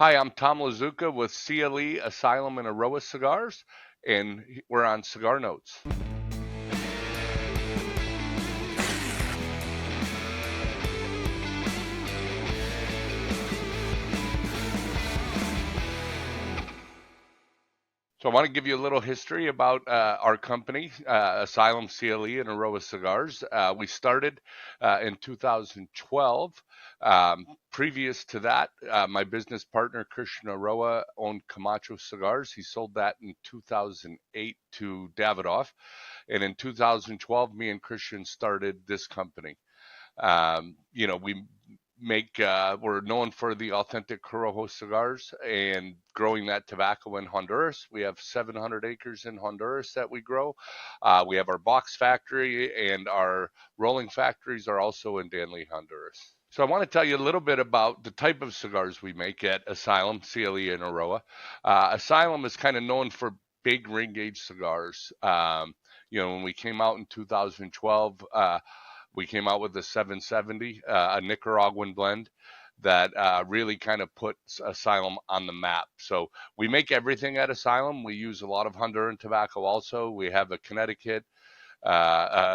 Hi, I'm Tom Lazuka with CLE, Asylum, and Eiroa Cigars, and we're on Cigar Notes. So I want to give you a little history about our company, Asylum, CLE, and Eiroa Cigars. We started in 2012. Previous to that, my business partner, Christian Eiroa, owned Camacho Cigars. He sold that in 2008 to Davidoff. And in 2012, me and Christian started this company. We we're known for the authentic Corojo cigars and growing that tobacco in Honduras. We have 700 acres in Honduras that we grow. We have our box factory, and our rolling factories are also in Danlí, Honduras. So I want to tell you a little bit about the type of cigars we make at Asylum, CLE, and Eiroa. Asylum is kind of known for big ring gauge cigars. When we came out in 2012, we came out with the 770, a Nicaraguan blend that really kind of puts Asylum on the map. So we make everything at Asylum. We use a lot of Honduran tobacco also. We have a Connecticut, Corojo,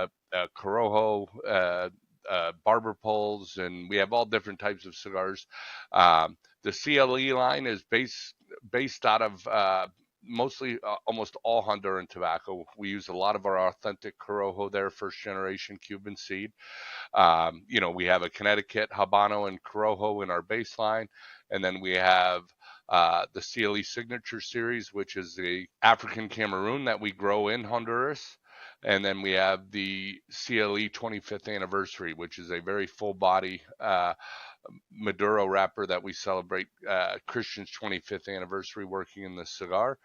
barber poles, and we have all different types of cigars. The CLE line is based out of mostly almost all Honduran tobacco. We use a lot of our authentic Corojo there, first generation Cuban seed. We have a Connecticut, Habano, and Corojo in our baseline, and then we have the CLE Signature Series, which is the African Cameroon that we grow in Honduras. And then we have the CLE 25th anniversary, which is a very full body Maduro wrapper that we celebrate Christian's 25th anniversary working in the cigar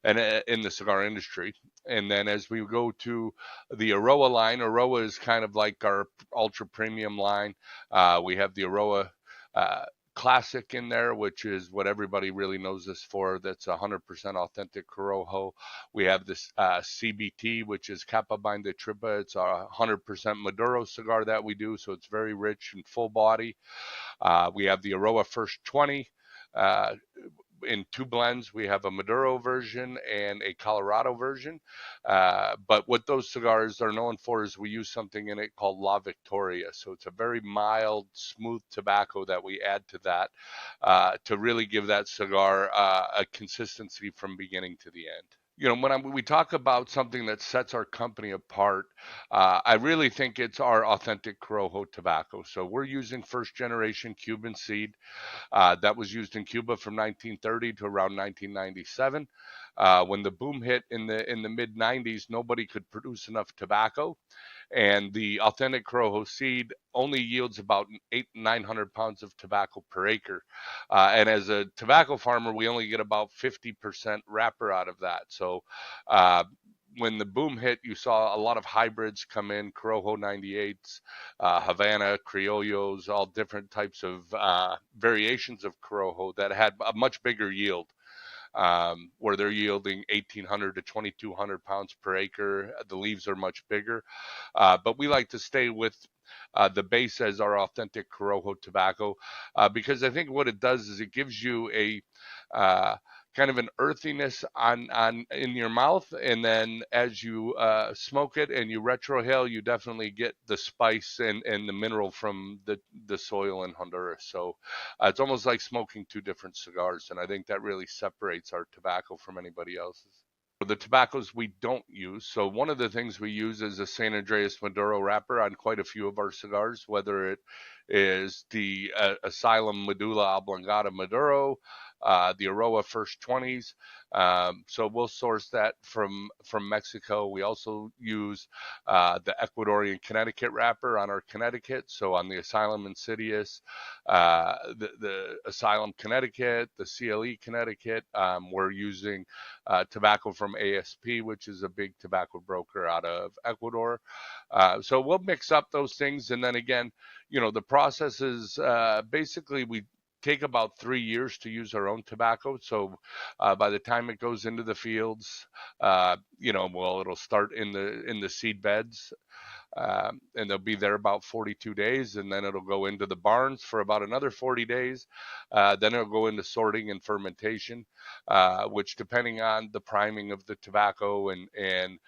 and in the cigar industry. And then as we go to the Eiroa line, Eiroa is kind of like our ultra premium line. We have the Eiroa Classic in there, which is what everybody really knows us for. That's 100% authentic Corojo. We have this CBT, which is Capa Banda Tripa. It's a 100% Maduro cigar that we do, so it's very rich and full body. We have the Eiroa First 20 in two blends. We have a Maduro version and a Colorado version. But what those cigars are known for is we use something in it called La Victoria. So it's a very mild, smooth tobacco that we add to that to really give that cigar a consistency from beginning to the end. When we talk about something that sets our company apart, I really think it's our authentic Corojo tobacco. So we're using first generation Cuban seed that was used in Cuba from 1930 to around 1997. When the boom hit in the mid 90s, nobody could produce enough tobacco, and the authentic Corojo seed only yields about 900 pounds of tobacco per acre. And as a tobacco farmer, we only get about 50% wrapper out of that. So when the boom hit, you saw a lot of hybrids come in, Corojo 98s, Havana, Criollos, all different types of variations of Corojo that had a much bigger yield, where they're yielding 1,800 to 2,200 pounds per acre. The leaves are much bigger, but we like to stay with the base as our authentic Corojo tobacco, because I think what it does is it gives you a kind of an earthiness on in your mouth, and then as you smoke it and you retrohale, you definitely get the spice and the mineral from the soil in Honduras. So it's almost like smoking two different cigars, and I think that really separates our tobacco from anybody else's. The tobaccos we don't use. So one of the things we use is a San Andreas Maduro wrapper on quite a few of our cigars, whether it is the Asylum Medulla Oblongata Maduro, the Eiroa First 20s. So we'll source that from Mexico. We also use the Ecuadorian Connecticut wrapper on our Connecticut. So on the Asylum Insidious, the Asylum Connecticut, the CLE Connecticut, we're using tobacco from ASP, which is a big tobacco broker out of Ecuador. So we'll mix up those things. And then again, the process is basically we take about 3 years to use our own tobacco. So by the time it goes into the fields, it'll start in the seed beds. and they'll be there about 42 days, and then it'll go into the barns for about another 40 days. Then it'll go into sorting and fermentation, which, depending on the priming of the tobacco and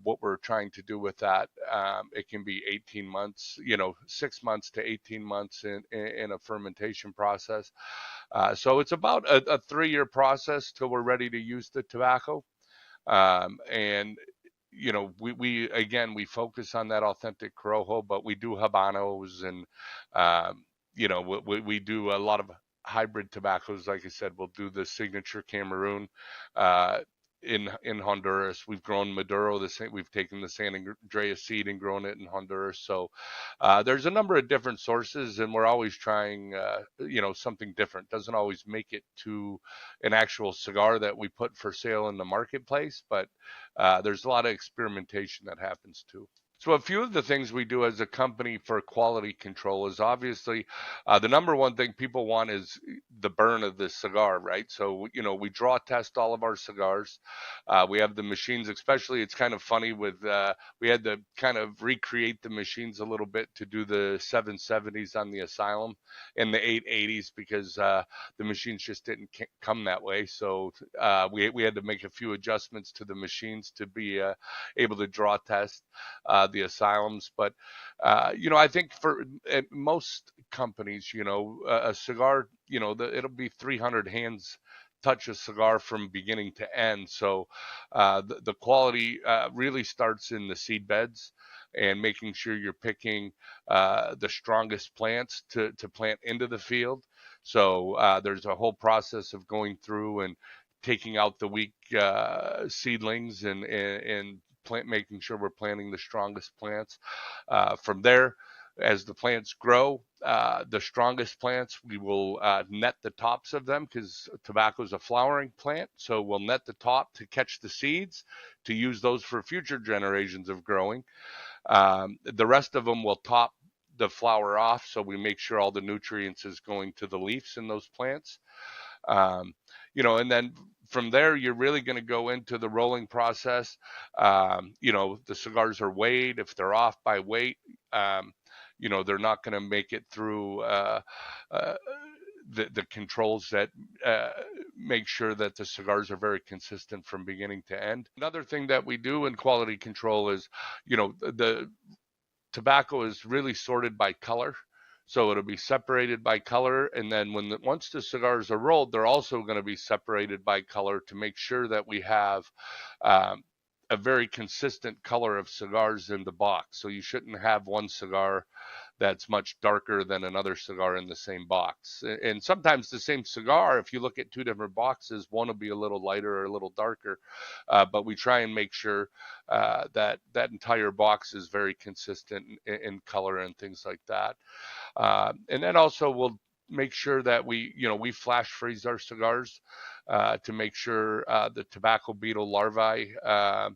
what we're trying to do with that, it can be 18 months, 6 months to 18 months in a fermentation process. So it's about a 3-year process till we're ready to use the tobacco. And we again, we focus on that authentic Corojo, but we do Habanos, and we do a lot of hybrid tobaccos. Like I said, we'll do the signature Cameroon. Uh, in Honduras, we've grown Maduro. We've taken the San Andreas seed and grown it in Honduras. So there's a number of different sources, and we're always trying, something different. Doesn't always make it to an actual cigar that we put for sale in the marketplace, but there's a lot of experimentation that happens too. So a few of the things we do as a company for quality control is, obviously, the number one thing people want is the burn of the cigar, right? So, we draw test all of our cigars. We have the machines, especially, it's kind of funny we had to kind of recreate the machines a little bit to do the 770s on the Asylum and the 880s, because the machines just didn't come that way. So we had to make a few adjustments to the machines to be able to draw test the Asylums. But I think for most companies, a cigar, it'll be 300 hands touch a cigar from beginning to end. So the quality really starts in the seed beds, and making sure you're picking the strongest plants to plant into the field. So there's a whole process of going through and taking out the weak seedlings, and making sure we're planting the strongest plants. From there, as the plants grow, the strongest plants, we will net the tops of them, because tobacco is a flowering plant. So we'll net the top to catch the seeds, to use those for future generations of growing. The rest of them will top the flower off, so we make sure all the nutrients is going to the leaves in those plants. And then from there, you're really going to go into the rolling process. The cigars are weighed. If they're off by weight, they're not going to make it through the controls that make sure that the cigars are very consistent from beginning to end. Another thing that we do in quality control is, the tobacco is really sorted by color. So it'll be separated by color, and then once the cigars are rolled, they're also going to be separated by color, to make sure that we have a very consistent color of cigars in the box. So you shouldn't have one cigar that's much darker than another cigar in the same box. And sometimes the same cigar, if you look at two different boxes, one will be a little lighter or a little darker. But we try and make sure that entire box is very consistent in color and things like that. And then also we'll make sure that we flash freeze our cigars to make sure the tobacco beetle larvae are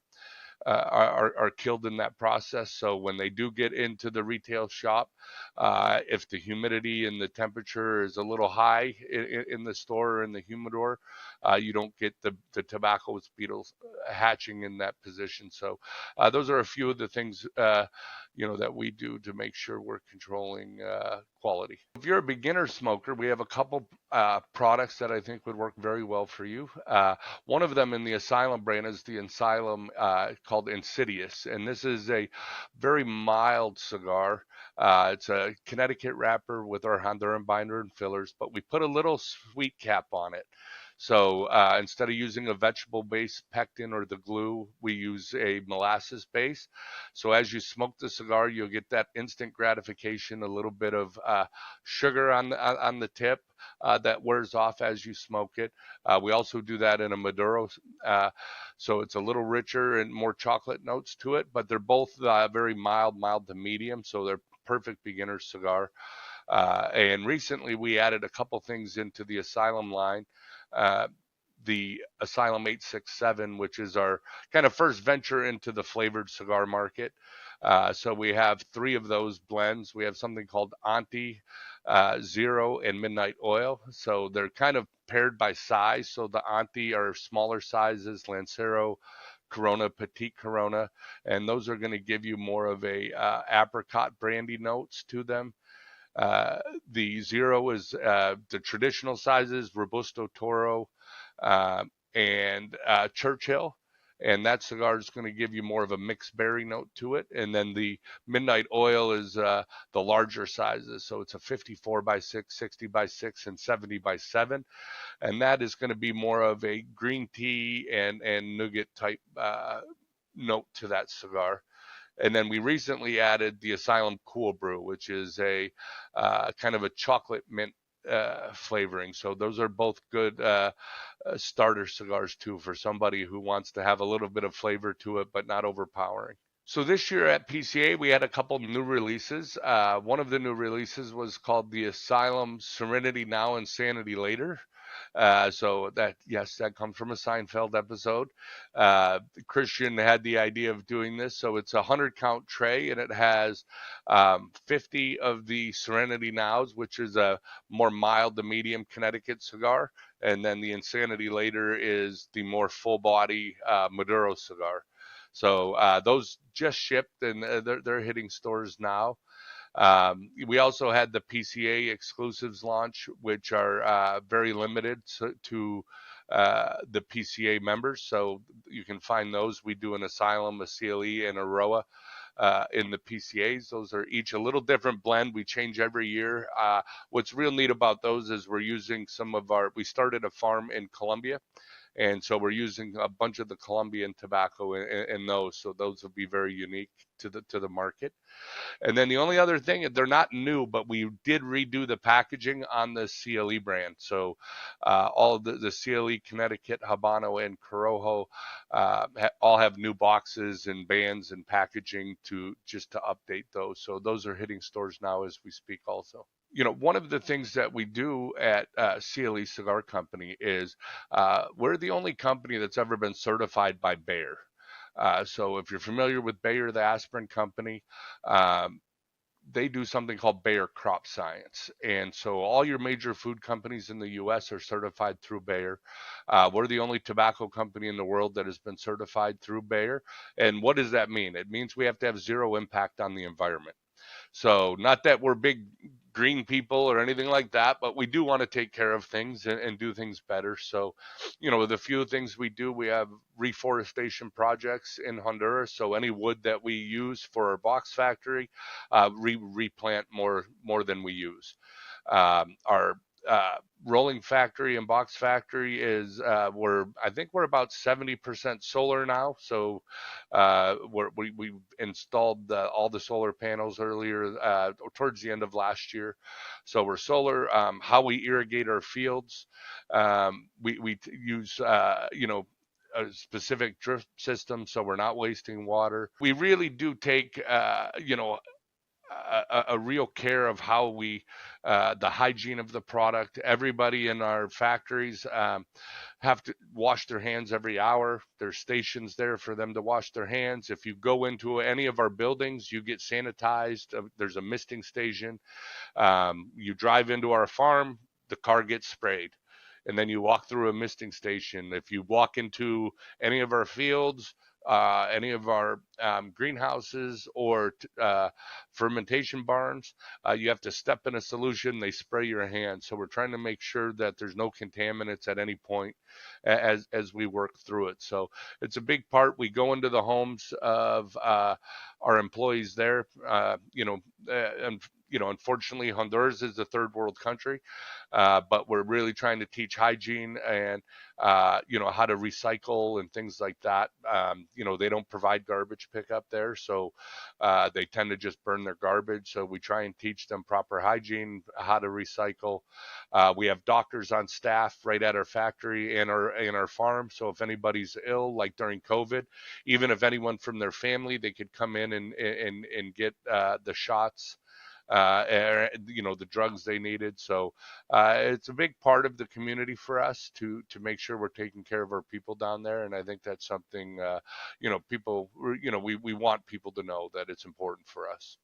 killed in that process. So when they do get into the retail shop, if the humidity and the temperature is a little high in the store or in the humidor, you don't get the tobacco beetles hatching in that position. So those are a few of the things that we do to make sure we're controlling quality. If you're a beginner smoker, we have a couple products that I think would work very well for you. One of them in the Asylum brand is the Asylum called Insidious, and this is a very mild cigar. It's a Connecticut wrapper with our Honduran binder and fillers, but we put a little sweet cap on it. So instead of using a vegetable-based pectin or the glue, we use a molasses base. So as you smoke the cigar, you'll get that instant gratification, a little bit of sugar on the tip that wears off as you smoke it. We also do that in a Maduro, so it's a little richer and more chocolate notes to it, but they're both very mild to medium, so they're perfect beginner cigar. And recently we added a couple things into the Asylum line. The Asylum 867, which is our kind of first venture into the flavored cigar market. So we have 3 of those blends. We have something called Auntie, Zero, and Midnight Oil. So they're kind of paired by size. So the Auntie are smaller sizes, Lancero, Corona, Petite Corona, and those are going to give you more of a apricot brandy notes to them. Uh, the zero is the traditional sizes, Robusto Toro, uh, and Churchill. And that cigar is going to give you more of a mixed berry note to it. And then the Midnight Oil is the larger sizes. So it's a 54 by 6, 60 by 6, and 70 by 7. And that is going to be more of a green tea and nougat type note to that cigar. And then we recently added the Asylum Cool Brew, which is a kind of a chocolate mint flavoring. So those are both good starter cigars too for somebody who wants to have a little bit of flavor to it, but not overpowering. So this year at PCA, we had a couple new releases. One of the new releases was called the Asylum Serenity Now and Sanity Later. So that, yes, that comes from a Seinfeld episode. Christian had the idea of doing this. So it's a 100 count tray, and it has 50 of the Serenity Nows, which is a more mild to medium Connecticut cigar. And then the Insanity Later is the more full body Maduro cigar. So those just shipped, and they're hitting stores now. We also had the PCA exclusives launch, which are very limited to the PCA members. So you can find those. We do an Asylum, a CLE, and a Eiroa in the PCAs. Those are each a little different blend. We change every year. What's real neat about those is we're using we started a farm in Colombia. And so we're using a bunch of the Colombian tobacco in those. So those will be very unique to the market. And then the only other thing, they're not new, but we did redo the packaging on the CLE brand. So all the CLE, Connecticut, Habano, and Corojo all have new boxes and bands and packaging just to update those. So those are hitting stores now as we speak also. One of the things that we do at CLE Cigar Company is we're the only company that's ever been certified by Bayer. So if you're familiar with Bayer, the aspirin company, um, they do something called Bayer Crop Science. And so all your major food companies in the US are certified through Bayer. We're the only tobacco company in the world that has been certified through Bayer. And what does that mean? It means we have to have zero impact on the environment. So not that we're big green people or anything like that, but we do want to take care of things and do things better. So, with a few things we do, we have reforestation projects in Honduras. So any wood that we use for our box factory, replant more than we use. Our rolling factory and box factory is I think we're about 70% solar now. So we installed all the solar panels earlier towards the end of last year. So we're solar. How we irrigate our fields, we use a specific drip system, so we're not wasting water. We really do take a real care of how the hygiene of the product. Everybody in our factories have to wash their hands every hour. There's stations there for them to wash their hands. If you go into any of our buildings, you get sanitized. There's a misting station. You drive into our farm, the car gets sprayed. And then you walk through a misting station. If you walk into any of our fields, any of our greenhouses or fermentation barns, you have to step in a solution. They spray your hands. So we're trying to make sure that there's no contaminants at any point as we work through it. So it's a big part. We go into the homes of our employees there, and unfortunately, Honduras is a third world country, but we're really trying to teach hygiene and, how to recycle and things like that. They don't provide garbage pickup there, so they tend to just burn their garbage. So we try and teach them proper hygiene, how to recycle. We have doctors on staff right at our factory and our farm. So if anybody's ill, like during COVID, even if anyone from their family, they could come in and get the shots, the drugs they needed. So it's a big part of the community for us to make sure we're taking care of our people down there. And I think that's something, people, we want people to know that it's important for us.